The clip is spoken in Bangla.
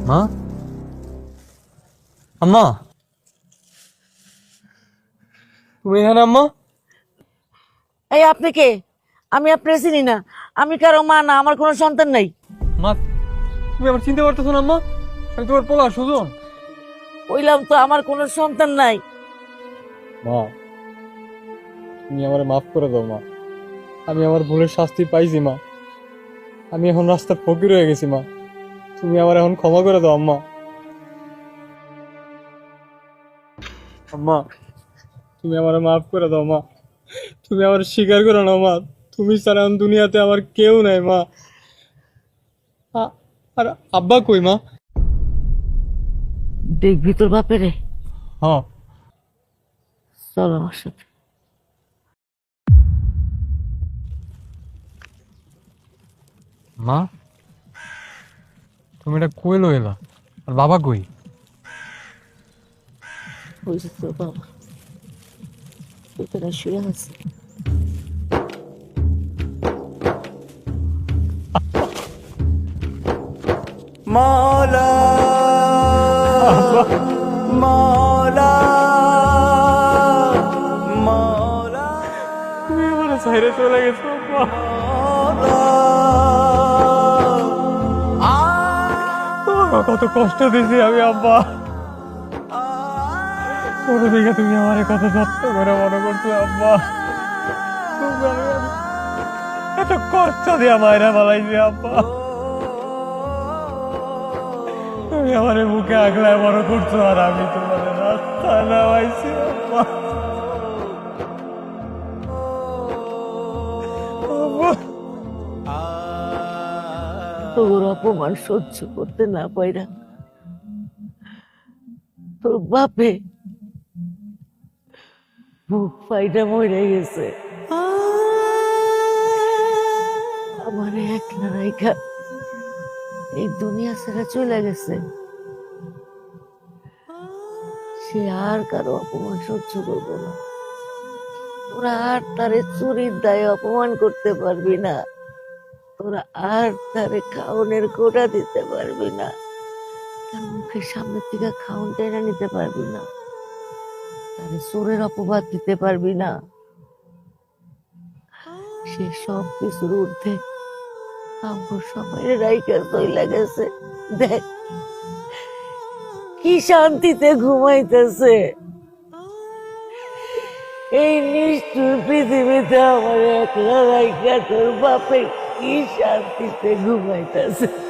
মা, আম্মা, তুমি এখানে আম্মা? এই আপনি কে? আমি আপনার চিনি না। আমি কারো মা না, আমার কোনো সন্তান নাই। মা, তুমি আমার চিনতে পারতেছো না আম্মা? আমি তোমার পোলা সুজন। কইলাম তো আমার কোনো সন্তান নাই। মা, তুমি আমারে মাফ করে দাও মা। আমি আমার ভুলের শাস্তি পাইছি মা। আমি এখন রাস্তার ফকির হয়ে গেছি মা। তুমি আমার এখন ক্ষমা করে দাও আম্মা। আম্মা, তুমি আমার মাফ করে দাও মা। তুমি আমার স্বীকার করো না মা। তুমি ছাড়া এখন দুনিয়াতে আমার কেউ নাই মা। আর আব্বা কই মা? দেখবি তোর বাপেরে? হ্যাঁ। চল আমার সাথে। মা, তুমি এটা কই লইলা? আর বাবা কই? ওই যে তোর বাবা এখানে শুয়ে আছে। মৌলা মৌলা মৌলা তুমি আমার ছাইরে চলে গেছো আব্বা। তোমার কত কষ্ট দিছি আমি আব্বা। ছোট থেকে তুমি আমার কত যত্ন করে মনে করছো আব্বা। তুমি আমার এত কষ্ট দিয়ে মায়েরা বালাইছি আব্বা। তুমি আমার বুকে আগলায় বড় করছো আর আমি তোমার রাস্তায় নামাইছি আব্বা। আব্বা, তোর অপমান সহ্য করতে না পাইরা তোর বাপে বুক ফাইটা মরে গেছে। আমার একলা রাইখা এই দুনিয়া ছেড়ে চলে গেছে। সে আর কারো অপমান সহ্য করবো না। তোরা আর তারে চুরির দায়ে অপমান করতে পারবি না। তোরা আর তারে খাওনের কোটা দিতে পারবি না। তার মুখের সামনে থেকে খাওন টেনে নিতে পারবি না। তারে চোরের অপবাদ দিতে পারবি না। সে সব কিছুর ঊর্ধ্বে আমার সবাই রাইকা চইলা গেছে। দেখ কি শান্তিতে ঘুমাইতেছে। এই নিষ্ঠুর পৃথিবীতে আমার একলা রাইকা তোর বাপে কি শান্তিতে ঘুমাইতেছে।